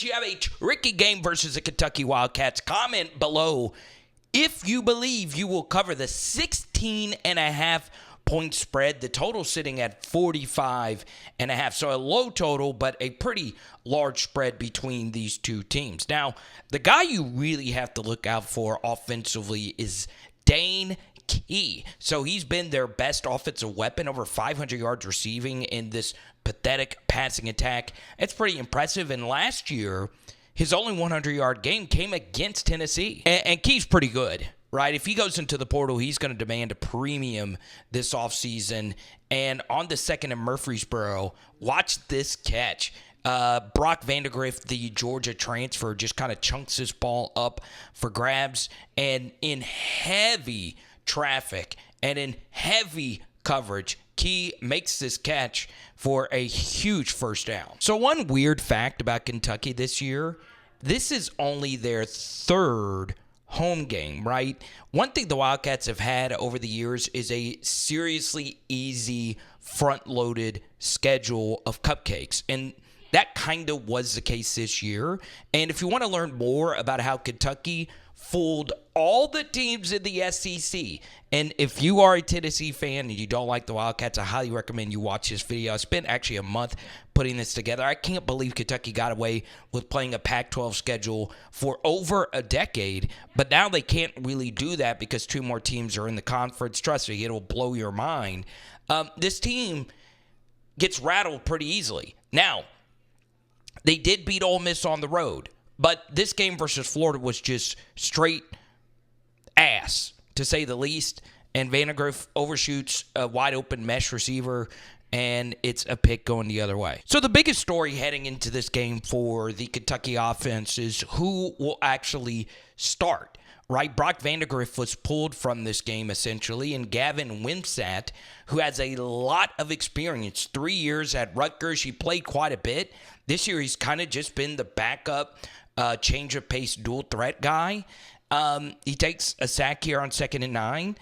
Wildcats, you have a tricky game versus the Kentucky Wildcats. Comment below if you believe you will cover the 16.5 point spread. The total sitting at 45.5. So a low total, but a pretty large spread between these two teams. Now, the guy you really have to look out for offensively is Dane Key. So he's been their best offensive weapon, over 500 yards receiving in this pathetic passing attack. It's pretty impressive. And last year, his only 100-yard game came against Tennessee. And Key's pretty good, right? If he goes into the portal, he's going to demand a premium this offseason. And on the second in Murfreesboro, watch this catch. Brock Vandegrift, the Georgia transfer, just kind of chunks this ball up for grabs. And in heavy traffic and in heavy coverage, Key makes this catch for a huge first down. So one weird fact about Kentucky this year, this is only their third home game, right? One thing the Wildcats have had over the years is a seriously easy front-loaded schedule of cupcakes. And that kind of was the case this year. And if you want to learn more about how Kentucky fooled all the teams in the SEC, and if you are a Tennessee fan and you don't like the Wildcats, I highly recommend you watch this video. I spent actually a month putting this together. I can't believe Kentucky got away with playing a Pac-12 schedule for over a decade, but now they can't really do that because two more teams are in the conference. Trust me, it'll blow your mind. This team gets rattled pretty easily. Now, they did beat Ole Miss on the road, but this game versus Florida was just straight ass, to say the least. And Vandegrift overshoots a wide-open mesh receiver, and it's a pick going the other way. So the biggest story heading into this game for the Kentucky offense is who will actually start, right? Brock Vandegrift was pulled from this game, essentially, and Gavin Wimsatt, who has a lot of experience, 3 years at Rutgers. He played quite a bit. This year, he's kind of just been the backup, change of pace, dual threat guy. He takes a sack here on 2nd and 9.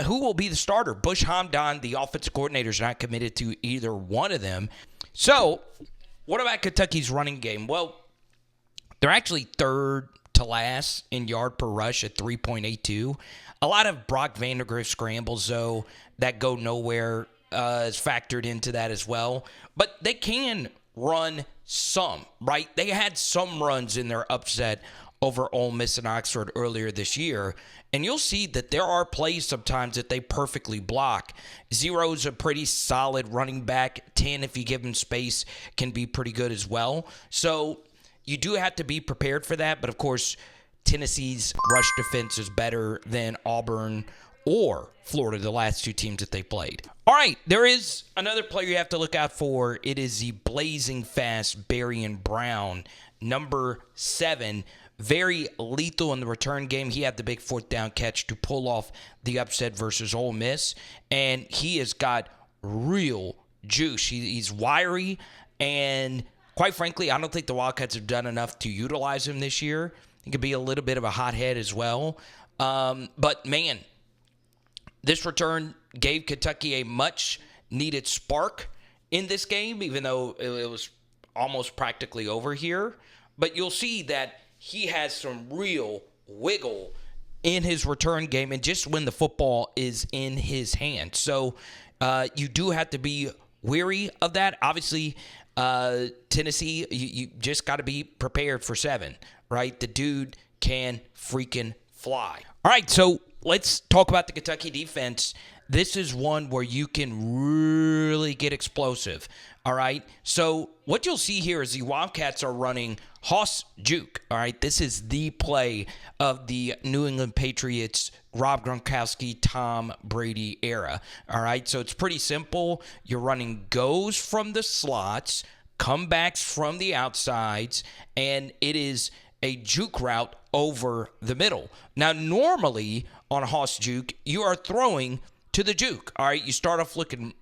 Who will be the starter? Bush Hamdan, the offensive coordinator, is not committed to either one of them. So, what about Kentucky's running game? Well, they're actually third to last in yard per rush at 3.82. A lot of Brock Vandegrift scrambles, though, that go nowhere is factored into that as well. But they can run some, right? They had some runs in their upset over Ole Miss and Oxford earlier this year. And you'll see that there are plays sometimes that they perfectly block. 0's a pretty solid running back. 10, if you give him space, can be pretty good as well. So you do have to be prepared for that. But, of course, Tennessee's rush defense is better than Auburn or Florida, the last two teams that they played. All right, there is another player you have to look out for. It is the blazing fast Barian Brown, number 7. Very lethal in the return game. He had the big 4th down catch to pull off the upset versus Ole Miss. And he has got real juice. He's wiry. And quite frankly, I don't think the Wildcats have done enough to utilize him this year. He could be a little bit of a hothead as well. But, man, this return gave Kentucky a much-needed spark in this game, even though it was almost practically over here. But you'll see that he has some real wiggle in his return game and just when the football is in his hand. So you do have to be wary of that. Obviously, Tennessee, you just got to be prepared for 7, right? The dude can freaking fly. All right, so let's talk about the Kentucky defense. This is one where you can really get explosive, all right? So what you'll see here is the Wildcats are running Hoss Juke, all right? This is the play of the New England Patriots, Rob Gronkowski, Tom Brady era, all right? So it's pretty simple. You're running goes from the slots, comebacks from the outsides, and it is a juke route over the middle. Now, normally on a Hoss Juke, you are throwing to the juke. All right, you start off looking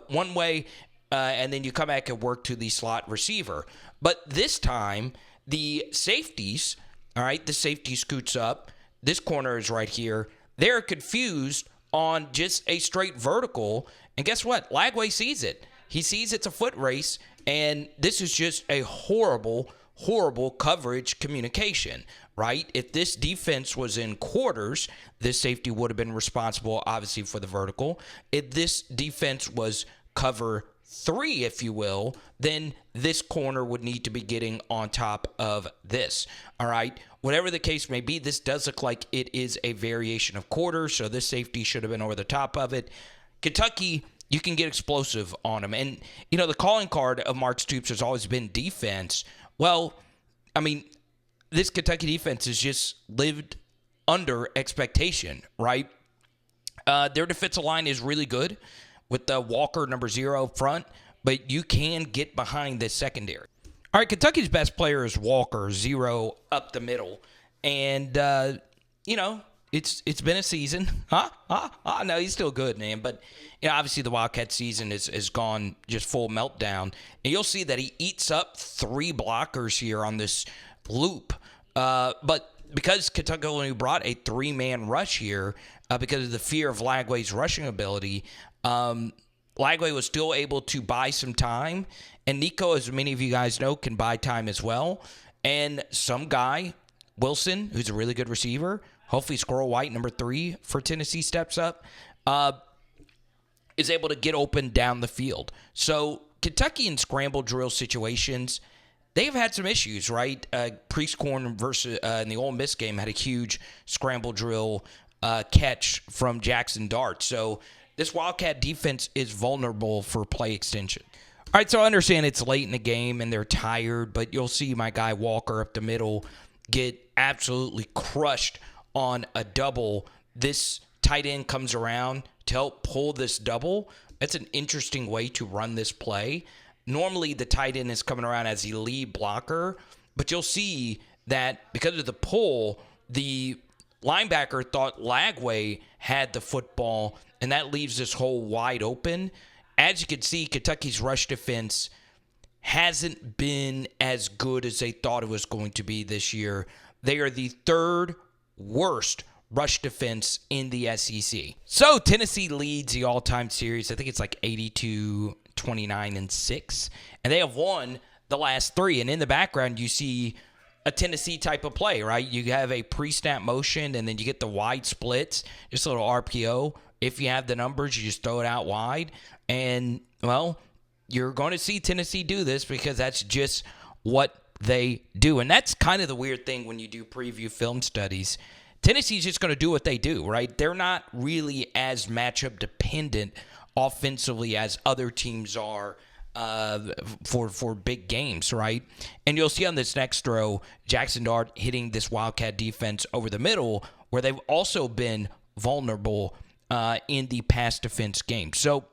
one way, and then you come back and work to the slot receiver. But this time, the safeties, all right, the safety scoots up. This corner is right here. They're confused on just a straight vertical. And guess what? Lagway sees it. He sees it's a foot race, and this is just a horrible, horrible coverage communication, right? If this defense was in quarters, this safety would have been responsible, obviously, for the vertical. If this defense was cover 3, if you will, then this corner would need to be getting on top of this, all right? Whatever the case may be, this does look like it is a variation of quarters, so this safety should have been over the top of it. Kentucky, you can get explosive on them. And, the calling card of Mark Stoops has always been defense. Well, I mean, this Kentucky defense has just lived under expectation, right? Their defensive line is really good with the Walker number 0 up front, but you can get behind this secondary. All right, Kentucky's best player is Walker, 0 up the middle. And, it's been a season. No, he's still good, man. But, obviously the Wildcat season has gone just full meltdown. And you'll see that he eats up 3 blockers here on this loop. But because Kentucky only brought a 3-man rush here, because of the fear of Lagway's rushing ability, Lagway was still able to buy some time. And Nico, as many of you guys know, can buy time as well. And some guy, Wilson, who's a really good receiver, hopefully Squirrel White, number 3 for Tennessee, steps up, is able to get open down the field. So Kentucky in scramble drill situations, they've had some issues, right? Priestcorn versus in the Ole Miss game had a huge scramble drill catch from Jackson Dart. So this Wildcat defense is vulnerable for play extension. All right, so I understand it's late in the game and they're tired, but you'll see my guy Walker up the middle get absolutely crushed on a double. This tight end comes around to help pull this double. That's an interesting way to run this play. Normally, the tight end is coming around as the lead blocker, but you'll see that because of the pull, the linebacker thought Lagway had the football, and that leaves this hole wide open. As you can see, Kentucky's rush defense hasn't been as good as they thought it was going to be this year. They are the 3rd worst rush defense in the SEC. So Tennessee leads the all-time series. I think it's like 82, 29, and 6. And they have won the last 3. And in the background, you see a Tennessee type of play, right? You have a pre-snap motion, and then you get the wide splits, just a little RPO. If you have the numbers, you just throw it out wide. And, well, you're going to see Tennessee do this because that's just what they do. And that's kind of the weird thing when you do preview film studies. Tennessee's just going to do what they do, right? They're not really as matchup dependent offensively as other teams are for big games, right? And you'll see on this next throw, Jackson Dart hitting this Wildcat defense over the middle, where they've also been vulnerable in the pass defense game. So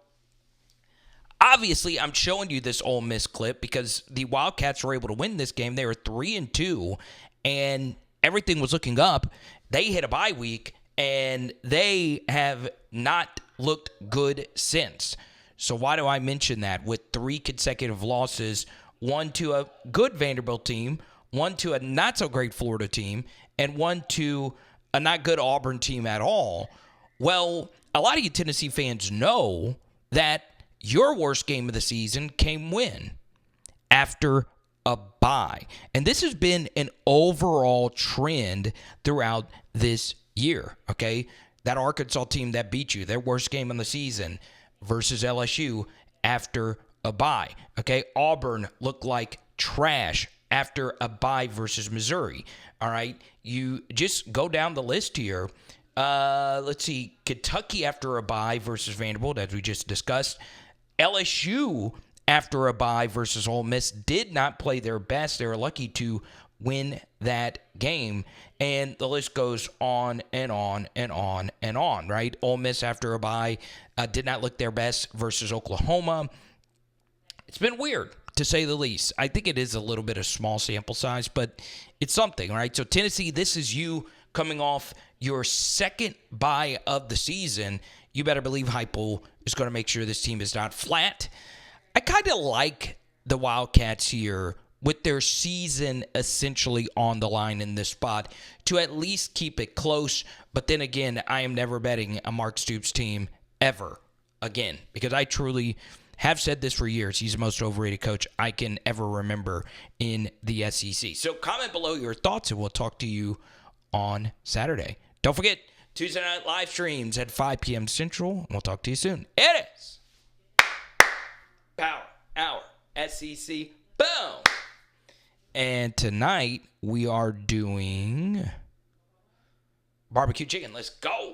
obviously, I'm showing you this Ole Miss clip because the Wildcats were able to win this game. They were 3-2, and everything was looking up. They hit a bye week, and they have not looked good since. So why do I mention that? With 3 consecutive losses, one to a good Vanderbilt team, one to a not-so-great Florida team, and one to a not-good Auburn team at all. Well, a lot of you Tennessee fans know that your worst game of the season came when? After a bye. And this has been an overall trend throughout this year, okay? That Arkansas team that beat you, their worst game in the season versus LSU after a bye, okay? Auburn looked like trash after a bye versus Missouri, all right? You just go down the list here. Let's see, Kentucky after a bye versus Vanderbilt, as we just discussed. LSU after a bye versus Ole Miss did not play their best. They were lucky to win that game. And the list goes on and on and on and on, right? Ole Miss after a bye did not look their best versus Oklahoma. It's been weird, to say the least. I think it is a little bit of small sample size, but it's something, right? So Tennessee, this is you coming off your second bye of the season. You better believe Heupel is going to make sure this team is not flat. I kind of like the Wildcats here with their season essentially on the line in this spot to at least keep it close. But then again, I am never betting a Mark Stoops team ever again because I truly have said this for years. He's the most overrated coach I can ever remember in the SEC. So comment below your thoughts, and we'll talk to you on Saturday. Don't forget, Tuesday night live streams at 5 p.m. Central. We'll talk to you soon. It is Power Hour SEC. Boom. And tonight we are doing barbecue chicken. Let's go.